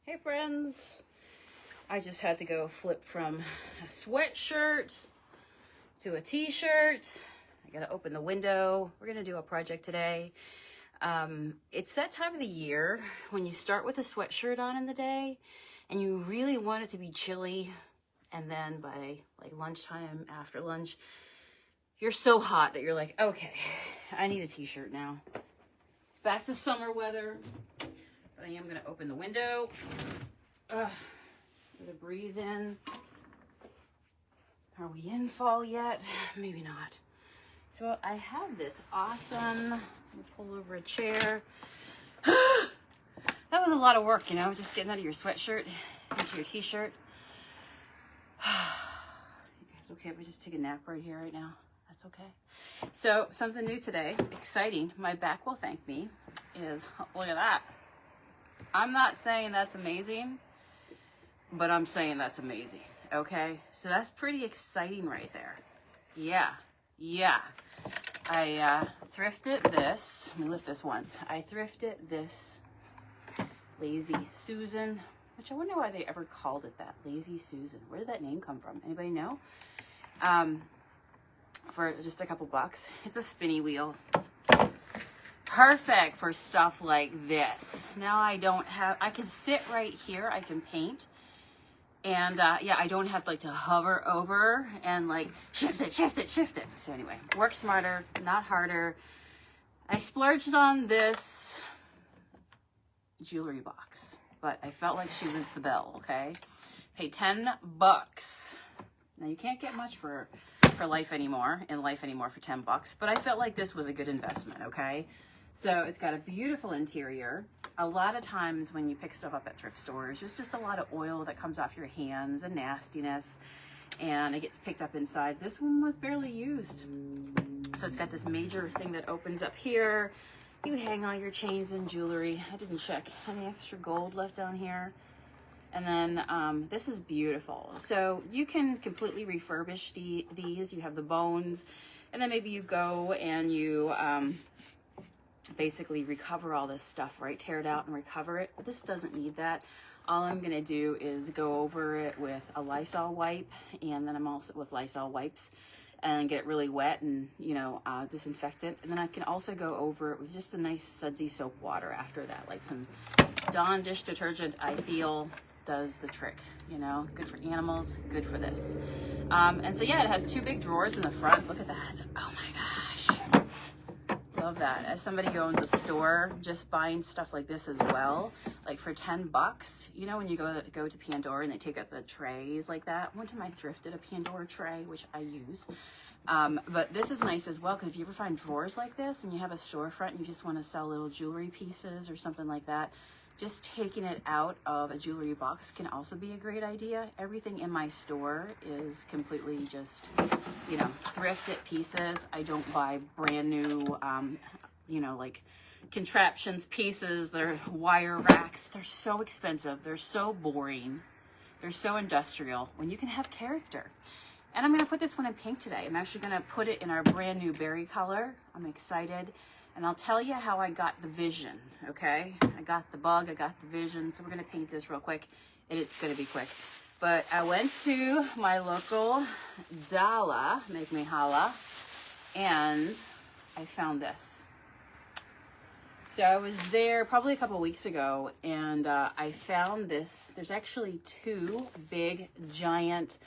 Hey friends, I just had to go flip from a sweatshirt to a t-shirt. I gotta open the window. We're gonna do a project today. It's that time of the year when you start with a sweatshirt on in the day and you really want it to be chilly, and then by like lunchtime, after lunch, you're so hot that you're like, okay, I need a t-shirt now. It's back to summer weather. But I am going to open the window. Let a breeze in. Are we in fall yet? Maybe not. So I have this awesome, let me pull over a chair. That was a lot of work, you know, just getting out of your sweatshirt into your t-shirt. You guys okay if I just take a nap right here, right now? That's okay. So something new today, exciting. My back will thank me is, look at that. I'm not saying that's amazing, but I'm saying that's amazing, okay? So that's pretty exciting right there. Yeah. I thrifted this. Let me lift this once. I thrifted this Lazy Susan, which I wonder why they ever called it that, Lazy Susan. Where did that name come from? Anybody know? For just a couple bucks. It's a spinny wheel. Perfect for stuff like this. Now I can sit right here, I can paint. And yeah, I don't have like to hover over and like shift it. So anyway, work smarter, not harder. I splurged on this jewelry box, but I felt like she was the belle, okay? Paid 10 bucks. Now you can't get much for life anymore, for 10 bucks, but I felt like this was a good investment, okay? So it's got a beautiful interior. A lot of times when you pick stuff up at thrift stores, there's just a lot of oil that comes off your hands and nastiness, and it gets picked up inside. This one was barely used. So it's got this major thing that opens up here. You hang all your chains and jewelry. I didn't check any extra gold left down here. And then this is beautiful. So you can completely refurbish these. You have the bones, and then maybe you go and you basically recover all this stuff, right? Tear it out and recover it. But this doesn't need that. All I'm gonna do is go over it with a Lysol wipe, and then I'm also with Lysol wipes, and get it really wet and, you know, disinfect it. And then I can also go over it with just a nice sudsy soap water after that, like some Dawn dish detergent. I feel does the trick, you know, good for animals, good for this. And so yeah, it has two big drawers in the front. Look at that. Oh my gosh. Love that. As somebody who owns a store, just buying stuff like this as well, like for 10 bucks, you know, when you go to Pandora and they take out the trays like that. One time I thrifted a Pandora tray, which I use. But this is nice as well, because if you ever find drawers like this and you have a storefront and you just want to sell little jewelry pieces or something like that, just taking it out of a jewelry box can also be a great idea. Everything in my store is completely just, you know, thrifted pieces. I don't buy brand new, you know, like contraptions pieces. They're wire racks. They're so expensive. They're so boring. They're so industrial when you can have character. And I'm going to put this one in pink today. I'm actually going to put it in our brand new berry color. I'm excited. And I'll tell you how I got the vision, okay? I got the bug, I got the vision. So we're gonna paint this real quick, and it's gonna be quick. But I went to my local Dollar, make me holla, and I found this. So I was there probably a couple weeks ago, and I found this. There's actually two big, giant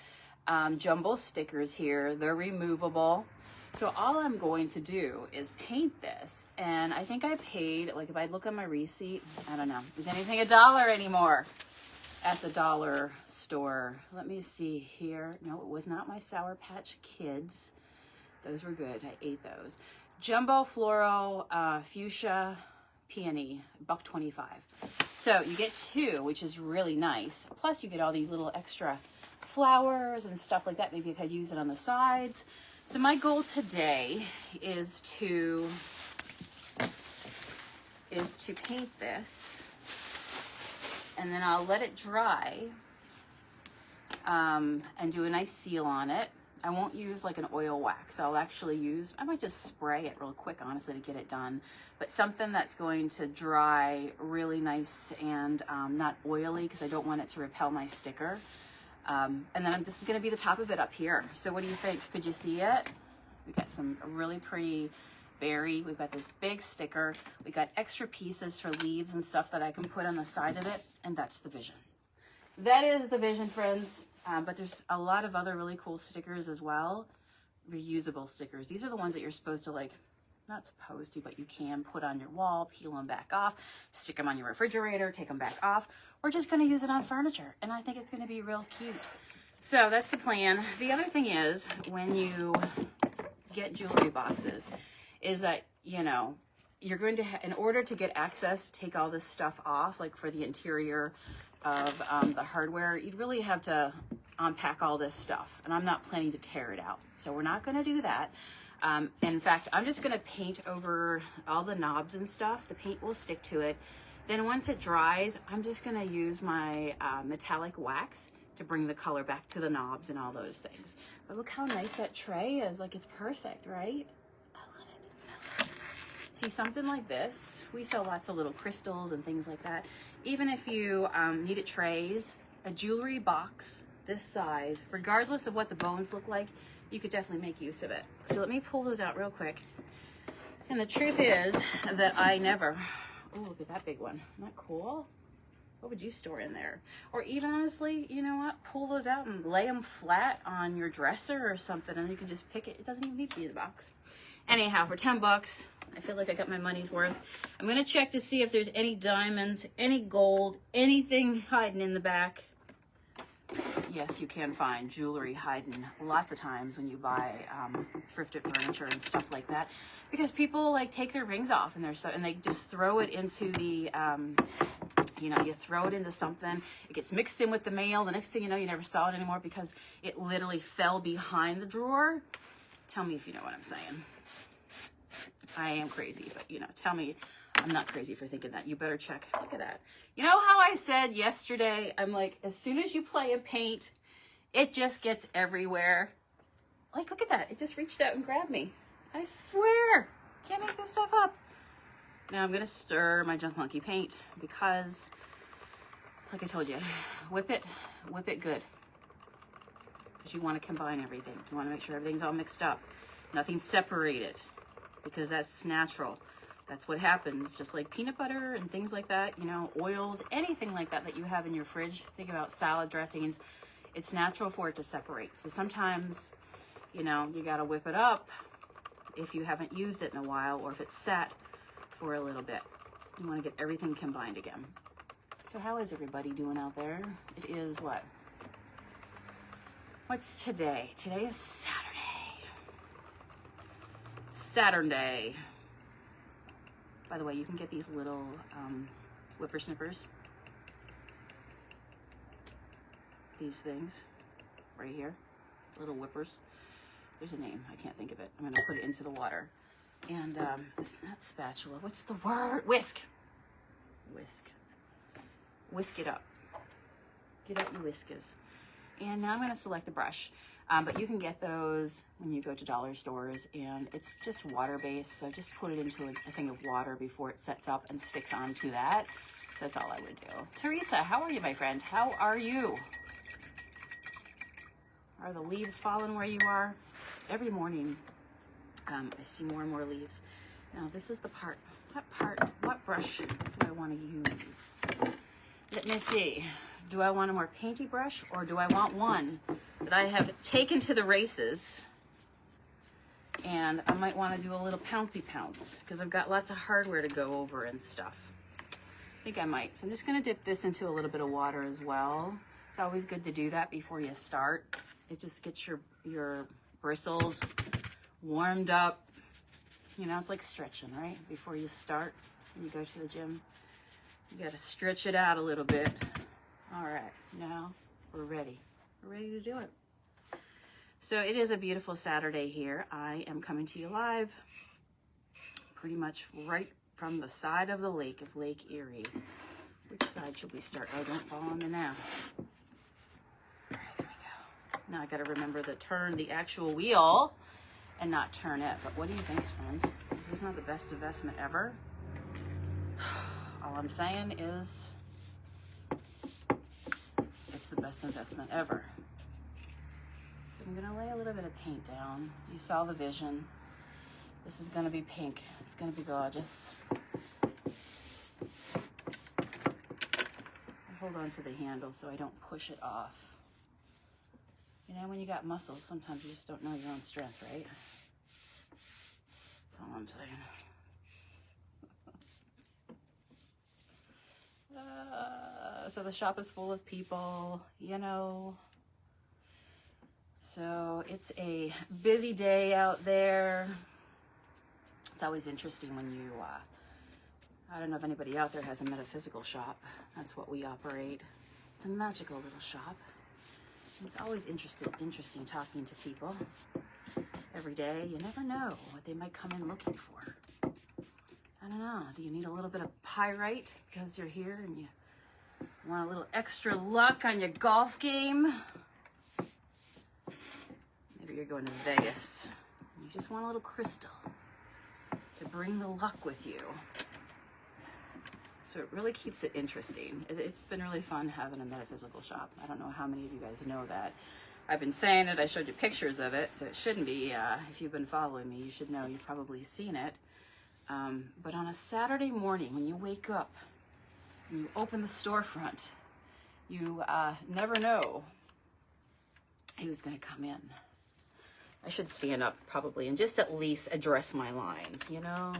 jumbo stickers here. They're removable. So all I'm going to do is paint this, and I think I paid, like if I look on my receipt, I don't know, is anything $1 anymore at the dollar store? Let me see here. No, it was not my Sour Patch Kids. Those were good. I ate those. Jumbo Floral Fuchsia Peony, $1.25. So you get two, which is really nice. Plus you get all these little extra flowers and stuff like that. Maybe I could use it on the sides. So my goal today is to paint this, and then I'll let it dry and do a nice seal on it. I won't use like an oil wax. I'll actually use, I might just spray it real quick, honestly, to get it done. But something that's going to dry really nice and not oily, because I don't want it to repel my sticker. And then this is going to be the top of it up here. So what do you think? Could you see it? We've got some really pretty berry. We've got this big sticker. We got extra pieces for leaves and stuff that I can put on the side of it. And that's the vision. That is the vision, friends. But there's a lot of other really cool stickers as well. Reusable stickers. These are the ones that you're supposed to, like, not supposed to, but you can put on your wall, peel them back off, stick them on your refrigerator, take them back off. We're just going to use it on furniture. And I think it's going to be real cute. So that's the plan. The other thing is, when you get jewelry boxes, is that, you know, you're going to, in order to get access, take all this stuff off, like for the interior of the hardware, you'd really have to unpack all this stuff. And I'm not planning to tear it out. So we're not going to do that. In fact, I'm just going to paint over all the knobs and stuff. The paint will stick to it. Then once it dries, I'm just going to use my metallic wax to bring the color back to the knobs and all those things. But look how nice that tray is. Like, it's perfect, right? See, something like this, we sell lots of little crystals and things like that. Even if you needed trays, a jewelry box this size, regardless of what the bones look like, you could definitely make use of it. So let me pull those out real quick. And the truth is that I never, oh, look at that big one. Isn't that cool? What would you store in there? Or even honestly, you know what? Pull those out and lay them flat on your dresser or something, and you can just pick it. It doesn't even need to be in a box. Anyhow, for 10 bucks, I feel like I got my money's worth. I'm going to check to see if there's any diamonds, any gold, anything hiding in the back. Yes, you can find jewelry hiding lots of times when you buy thrifted furniture and stuff like that, because people like take their rings off and they just throw it into the, you know, you throw it into something, it gets mixed in with the mail. The next thing you know, you never saw it anymore because it literally fell behind the drawer. Tell me if you know what I'm saying. I am crazy, but you know, tell me I'm not crazy for thinking that. You better check. Look at that. You know how I said yesterday, I'm like, as soon as you play and paint, it just gets everywhere. Like, look at that. It just reached out and grabbed me. I swear. Can't make this stuff up. Now I'm going to stir my Junk Monkey paint because, like I told you, whip it good. Because you want to combine everything. You want to make sure everything's all mixed up. Nothing's separated, because that's natural. That's what happens, just like peanut butter and things like that, you know, oils, anything like that that you have in your fridge. Think about salad dressings. It's natural for it to separate. So sometimes, you know, you got to whip it up if you haven't used it in a while, or if it's sat for a little bit. You want to get everything combined again. So how is everybody doing out there? It is what? What's today? Today is Saturday. Saturday. By the way, you can get these little whippersnippers. These things right here, little whippers. There's a name, I can't think of it. I'm gonna put it into the water. And it's not spatula, what's the word? Whisk. Whisk it up. Get out your whiskers. And now I'm gonna select the brush. But you can get those when you go to dollar stores, and it's just water-based. So just put it into a thing of water before it sets up and sticks onto that. So that's all I would do. Teresa, how are you, my friend? How are you? Are the leaves falling where you are? Every morning, I see more and more leaves. Now this is the part. What brush do I want to use? Let me see. Do I want a more painty brush, or do I want one that I have taken to the races? And I might want to do a little pouncy pounce because I've got lots of hardware to go over and stuff. I think I might. So I'm just going to dip this into a little bit of water as well. It's always good to do that before you start. It just gets your bristles warmed up. You know, it's like stretching, right? Before you start, when you go to the gym, you got to stretch it out a little bit. All right, now we're ready. We're ready to do it. So it is a beautiful Saturday here. I am coming to you live pretty much right from the side of the lake of Lake Erie. Which side should we start? Oh, don't fall on me now. All right, there we go. Now I gotta remember to turn the actual wheel and not turn it. But what do you think, friends? Is this not the best investment ever? All I'm saying is it's the best investment ever. So I'm gonna lay a little bit of paint down. You saw the vision. This is gonna be pink. It's gonna be gorgeous. I hold on to the handle so I don't push it off. You know, when you got muscles, sometimes you just don't know your own strength, right? That's all I'm saying. So the shop is full of people, you know. So it's a busy day out there. It's always interesting when you, I don't know if anybody out there has a metaphysical shop. That's what we operate. It's a magical little shop. It's always interesting talking to people every day. You never know what they might come in looking for. I don't know. Do you need a little bit of pyrite because you're here and you want a little extra luck on your golf game? Maybe you're going to Vegas. And you just want a little crystal to bring the luck with you. So it really keeps it interesting. It's been really fun having a metaphysical shop. I don't know how many of you guys know that. I've been saying it, I showed you pictures of it, so it shouldn't be, if you've been following me, you should know, you've probably seen it. But on a Saturday morning, when you wake up and you open the storefront, you never know who's gonna come in. I should stand up probably and just at least address my lines, you know?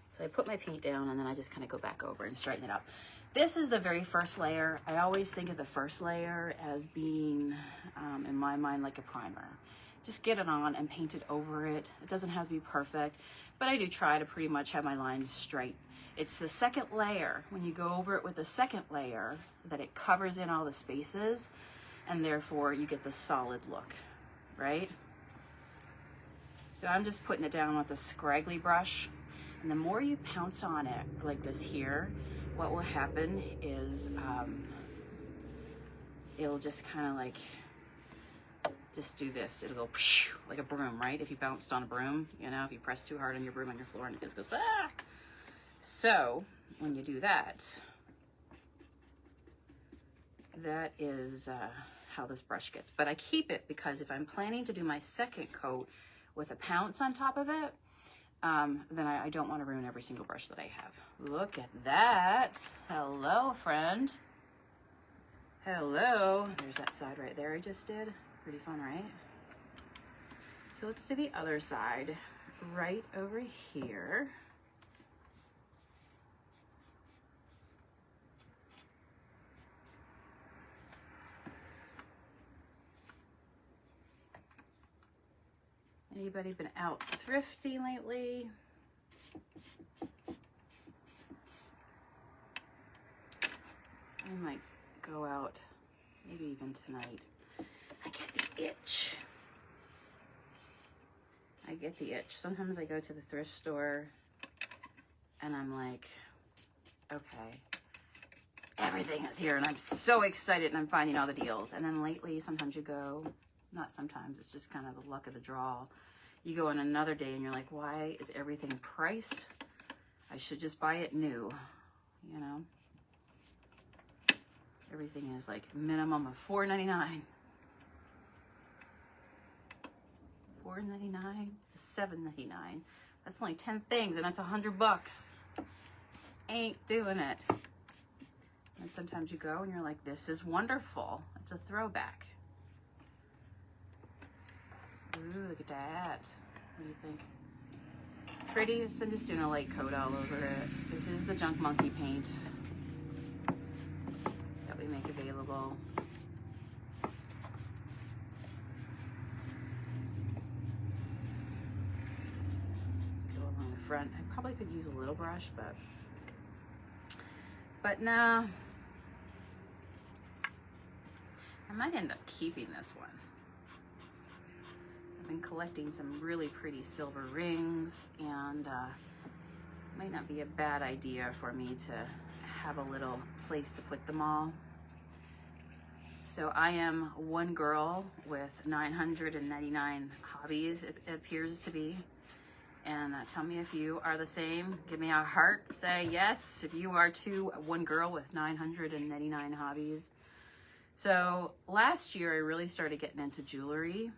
So I put my paint down and then I just kind of go back over and straighten it up. This is the very first layer. I always think of the first layer as being, in my mind, like a primer. Just get it on and paint it over it. It doesn't have to be perfect, but I do try to pretty much have my lines straight. It's the second layer, when you go over it with the second layer, that it covers in all the spaces, and therefore you get the solid look, right? So I'm just putting it down with a scraggly brush. And the more you pounce on it, like this here, what will happen is it'll just kind of like, just do this. It'll go like a broom, right? If you bounced on a broom, you know, if you press too hard on your broom on your floor and it just goes, ah! So when you do that, that is how this brush gets. But I keep it because if I'm planning to do my second coat with a pounce on top of it, then I don't want to ruin every single brush that I have. Look at that. Hello, friend. Hello. There's that side right there I just did. Pretty fun, right? So let's do the other side right over here. Anybody been out thrifting lately? I might go out, maybe even tonight. I get the itch. I get the itch. Sometimes I go to the thrift store and I'm like, okay, everything is here and I'm so excited and I'm finding all the deals. And then lately, sometimes you go, not sometimes, it's just kind of the luck of the draw. You go on another day and you're like, why is everything priced? I should just buy it new, you know? Everything is like minimum of $4.99. $4.99 to $7.99. That's only 10 things and that's $100. Ain't doing it. And sometimes you go and you're like, this is wonderful. It's a throwback. Ooh, look at that. What do you think? Pretty? So I'm just doing a light coat all over it. This is the Junk Monkey paint that we make available. Go along the front. I probably could use a little brush, but no. I might end up keeping this one. I've been collecting some really pretty silver rings, and might not be a bad idea for me to have a little place to put them all. So I am one girl with 999 hobbies, it appears to be. And tell me if you are the same. Give me a heart. Say yes if you are too, one girl with 999 hobbies. So last year I really started getting into jewelry.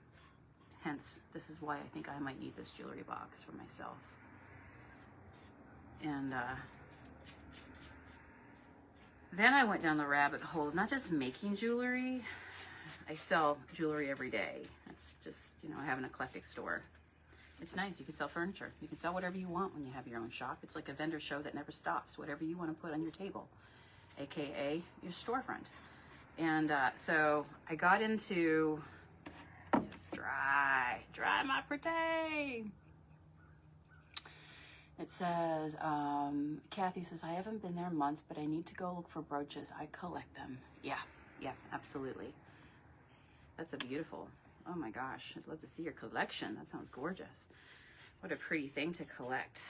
Hence, this is why I think I might need this jewelry box for myself. And then I went down the rabbit hole of not just making jewelry. I sell jewelry every day. It's just, you know, I have an eclectic store. It's nice. You can sell furniture. You can sell whatever you want when you have your own shop. It's like a vendor show that never stops. Whatever you want to put on your table, aka your storefront. And so I got into, it's dry my pretty. It says, Kathy says, I haven't been there months, but I need to go look for brooches. I collect them. Yeah, absolutely. That's a beautiful, oh my gosh, I'd love to see your collection. That sounds gorgeous. What a pretty thing to collect.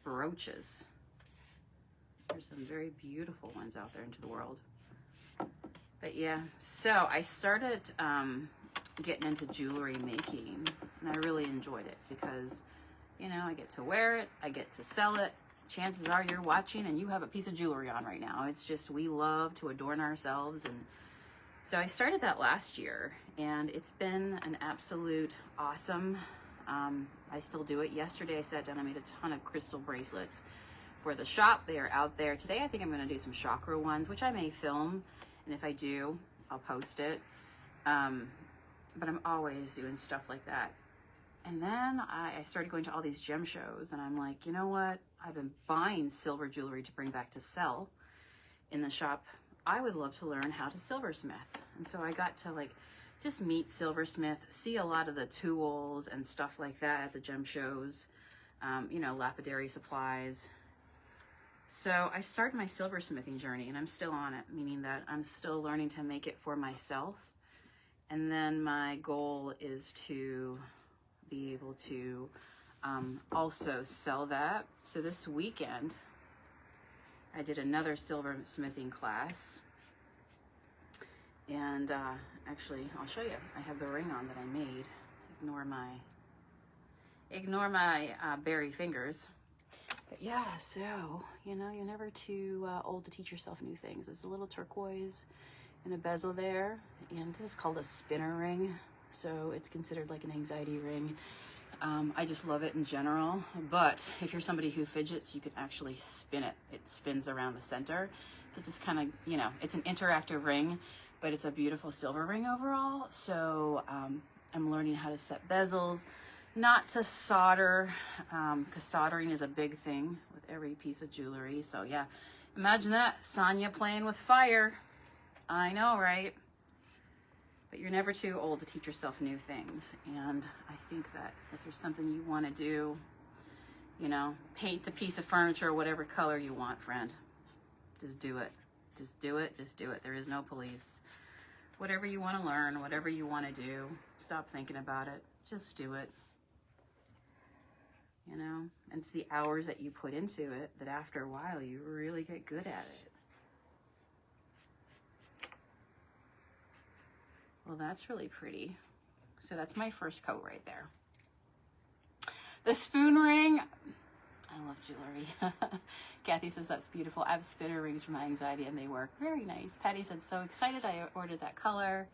Brooches. There's some very beautiful ones out there into the world. But yeah, so I started getting into jewelry making, and I really enjoyed it because, you know, I get to wear it, I get to sell it. Chances are you're watching and you have a piece of jewelry on right now. It's just, we love to adorn ourselves. And so I started that last year, and it's been an absolute awesome. I still do it. Yesterday I sat down, I made a ton of crystal bracelets for the shop. They are out there. Today I think I'm going to do some chakra ones, which I may film, and if I do, I'll post it. But I'm always doing stuff like that. And then I started going to all these gem shows, and I'm like, you know what? I've been buying silver jewelry to bring back to sell in the shop. I would love to learn how to silversmith. And so I got to like just meet silversmith, see a lot of the tools and stuff like that at the gem shows, you know, lapidary supplies. So I started my silversmithing journey, and I'm still on it, meaning that I'm still learning to make it for myself. And then my goal is to be able to also sell that. So this weekend, I did another silversmithing class. And actually, I'll show you. I have the ring on that I made. Ignore my berry fingers. But yeah, so, you know, you're never too old to teach yourself new things. There's a little turquoise and a bezel there. And this is called a spinner ring. So it's considered like an anxiety ring. I just love it in general. But if you're somebody who fidgets, you can actually spin it. It spins around the center. So it's just kind of, you know, it's an interactive ring, but it's a beautiful silver ring overall. So I'm learning how to set bezels, not to solder, because soldering is a big thing with every piece of jewelry. So yeah, imagine that, Sonya playing with fire. I know, right? But you're never too old to teach yourself new things. And I think that if there's something you want to do, you know, paint the piece of furniture whatever color you want, friend. Just do it. Just do it. Just do it. There is no police. Whatever you want to learn, whatever you want to do, stop thinking about it. Just do it. You know, and it's the hours that you put into it that after a while you really get good at it. Well, that's really pretty. So that's my first coat right there. The spoon ring. I love jewelry. Kathy says that's beautiful. I have spinner rings for my anxiety and they work very nice. Patty said, so excited I ordered that color.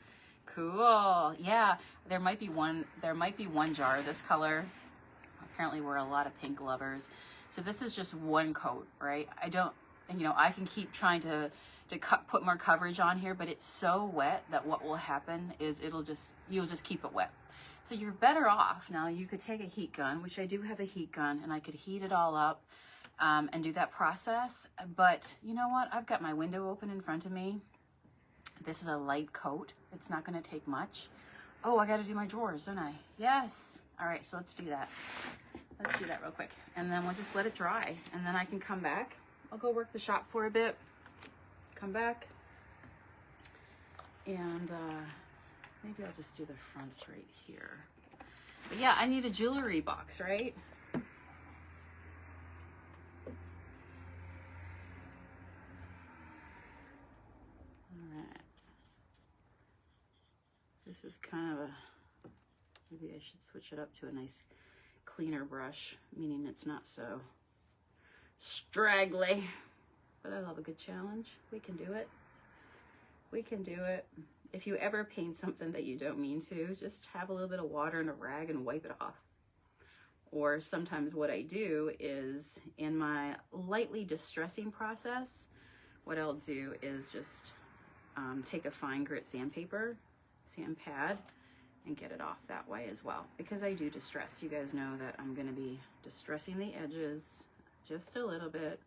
Cool. Yeah, there might be one jar of this color. Apparently we're a lot of pink lovers. So this is just one coat, right? I can keep trying to put more coverage on here, but it's so wet that what will happen is you'll just keep it wet. So you're better off. Now you could take a heat gun, which I do have a heat gun, and I could heat it all up and do that process. But you know what? I've got my window open in front of me. This is a light coat. It's not going to take much. Oh, I got to do my drawers, don't I? Yes. All right, so let's do that. Let's do that real quick. And then we'll just let it dry. And then I can come back. I'll go work the shop for a bit. Come back. And maybe I'll just do the fronts right here. But yeah, I need a jewelry box, right? All right. This is kind of a, maybe I should switch it up to a nice cleaner brush, meaning it's not so straggly. But I love a good challenge. We can do it. We can do it. If you ever paint something that you don't mean to, just have a little bit of water and a rag and wipe it off. Or sometimes what I do is, in my lightly distressing process, what I'll do is just take a fine grit sandpaper, sand pad, and get it off that way as well. Because I do distress. You guys know that I'm going to be distressing the edges just a little bit.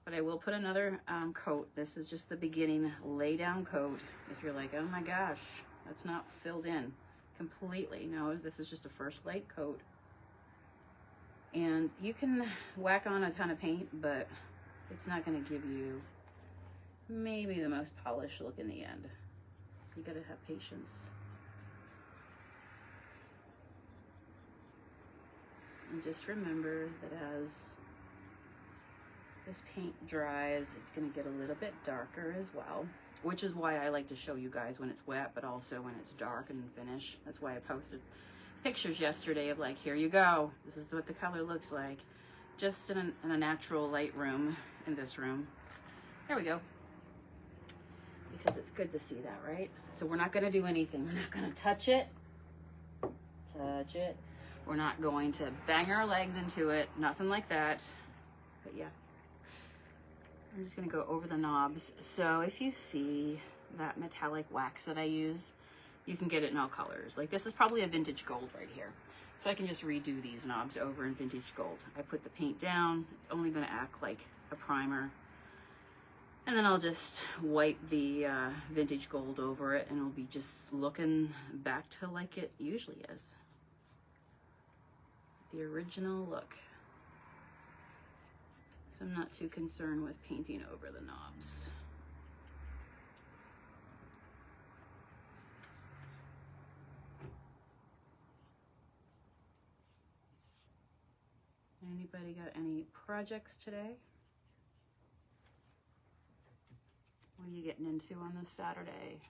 But I will put another coat. This is just the beginning lay down coat. If you're like, oh my gosh, that's not filled in completely. No, this is just a first light coat. And you can whack on a ton of paint, but it's not going to give you maybe the most polished look in the end. So you got to have patience. And just remember that as this paint dries, it's going to get a little bit darker as well, which is why I like to show you guys when it's wet, but also when it's dark and finished. That's why I posted pictures yesterday of like, here you go. This is what the color looks like. Just in a natural light room, in this room. There we go. Because it's good to see that, right? So we're not going to do anything. We're not going to touch it. Touch it. We're not going to bang our legs into it. Nothing like that. But yeah. I'm just going to go over the knobs. So if you see that metallic wax that I use, you can get it in all colors. Like this is probably a vintage gold right here. So I can just redo these knobs over in vintage gold. I put the paint down. It's only going to act like a primer. And then I'll just wipe the vintage gold over it, and it'll be just looking back to like it usually is. The original look. So I'm not too concerned with painting over the knobs. Anybody got any projects today? What are you getting into on this Saturday?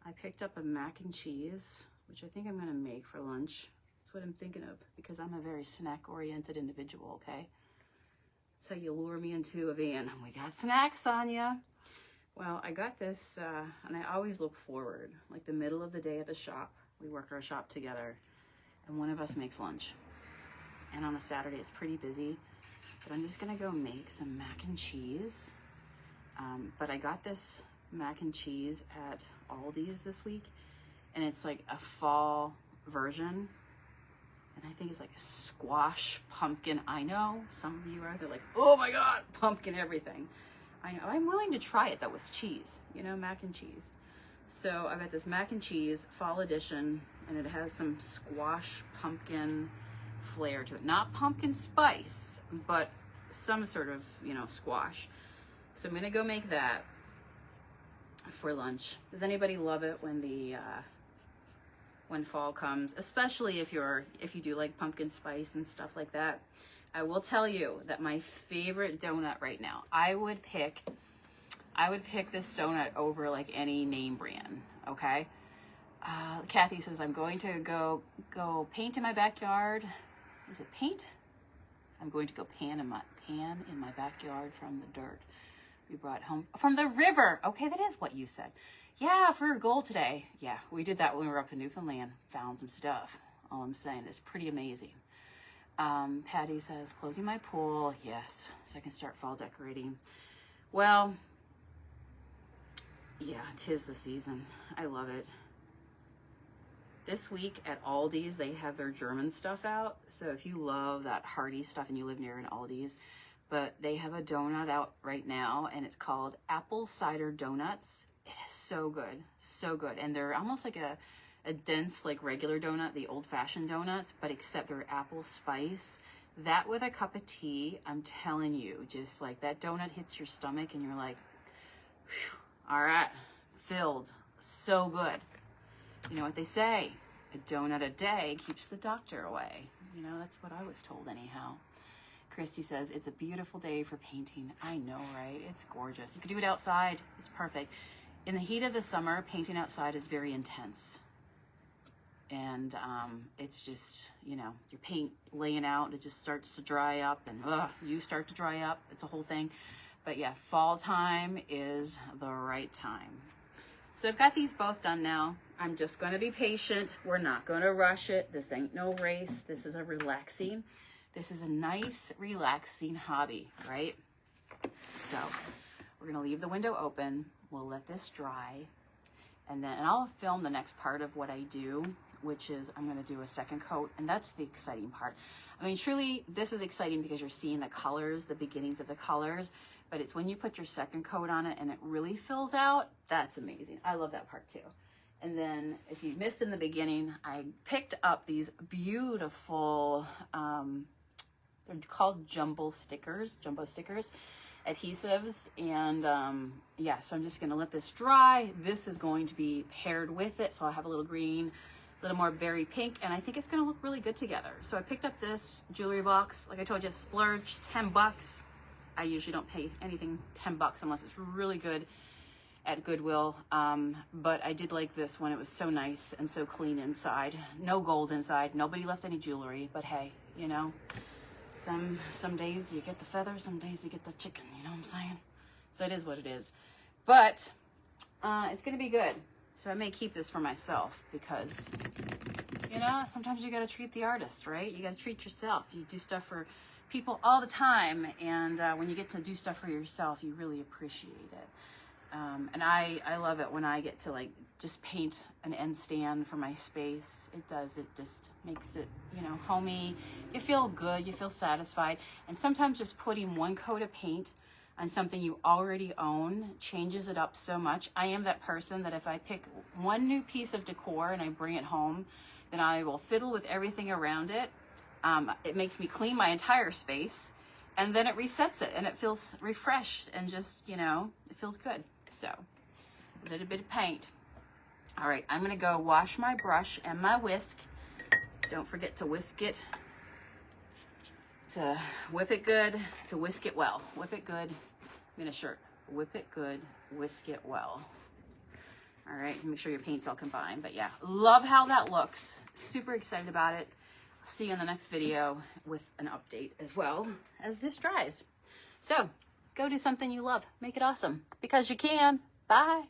I picked up a mac and cheese, which I think I'm going to make for lunch. That's what I'm thinking of, because I'm a very snack-oriented individual, okay? That's how you lure me into a van. We got snacks, Sonia. Well, I got this, and I always look forward, like the middle of the day at the shop. We work our shop together, and one of us makes lunch. And on a Saturday, it's pretty busy, but I'm just going to go make some mac and cheese. But I got this mac and cheese at Aldi's this week, and it's like a fall version, and I think it's like a squash pumpkin. I know some of you are there like, oh my god, pumpkin everything. I know. I'm willing to try it though with cheese, you know, mac and cheese. So I got this mac and cheese fall edition, and it has some squash pumpkin flair to it. Not pumpkin spice, but some sort of, you know, squash. So I'm gonna go make that for lunch. Does anybody love it when the when fall comes, especially if you do like pumpkin spice and stuff like that? I will tell you that my favorite donut right now, I would pick this donut over like any name brand. Okay, Kathy says I'm going to go paint in my backyard. Is it paint? I'm going to go pan in my backyard from the dirt we brought home from the river. Okay, that is what you said. Yeah, for gold today. Yeah, we did that when we were up in Newfoundland. Found some stuff. All I'm saying is pretty amazing. Patty says, closing my pool. Yes, so I can start fall decorating. Well, yeah, 'tis the season. I love it. This week at Aldi's, they have their German stuff out. So if you love that hearty stuff and you live near an Aldi's, but they have a donut out right now, and it's called Apple Cider Donuts. It is so good, so good. And they're almost like a dense, like regular donut, the old-fashioned donuts, but except they're apple spice. That with a cup of tea, I'm telling you, just like that donut hits your stomach and you're like, whew, all right, filled, so good. You know what they say, a donut a day keeps the doctor away. You know, that's what I was told anyhow. Christy says, it's a beautiful day for painting. I know, right? It's gorgeous. You can do it outside. It's perfect. In the heat of the summer, painting outside is very intense. And it's just, you know, your paint laying out, it just starts to dry up, and you start to dry up. It's a whole thing. But yeah, fall time is the right time. So I've got these both done now. I'm just going to be patient. We're not going to rush it. This ain't no race. This is a nice, relaxing hobby, right? So we're going to leave the window open. We'll let this dry. And I'll film the next part of what I do, which is I'm going to do a second coat. And that's the exciting part. I mean, truly, this is exciting because you're seeing the colors, the beginnings of the colors. But it's when you put your second coat on it and it really fills out, that's amazing. I love that part too. And then if you missed in the beginning, I picked up these beautiful, they're called jumbo stickers, adhesives. And yeah, so I'm just gonna let this dry. This is going to be paired with it. So I'll have a little green, a little more berry pink, and I think it's gonna look really good together. So I picked up this jewelry box. Like I told you, splurged, 10 bucks. I usually don't pay anything 10 bucks unless it's really good at Goodwill. But I did like this one. It was so nice and so clean inside. No gold inside. Nobody left any jewelry, but hey, you know, some days you get the feather, some days you get the chicken, you know what I'm saying? So it is what it is. But it's gonna be good. So I may keep this for myself because, you know, sometimes you gotta treat the artist, right? You gotta treat yourself. You do stuff for people all the time, and when you get to do stuff for yourself, you really appreciate it. And I love it when I get to like just paint an end stand for my space. It just makes it, you know, homey. You feel good, you feel satisfied. And sometimes just putting one coat of paint on something you already own changes it up so much. I am that person that if I pick one new piece of decor and I bring it home, then I will fiddle with everything around it. It makes me clean my entire space, and then it resets it and it feels refreshed and just, you know, it feels good. So a little bit of paint. All right, I'm gonna go wash my brush and my whisk. Don't forget to whisk it, to whip it good, to whisk it well. Whip it good. I'm in a shirt. Whip it good, whisk it well. All right, make sure your paint's all combined. But yeah, love how that looks. Super excited about it. See you in the next video with an update as well as this dries. So go do something you love. Make it awesome because you can. Bye.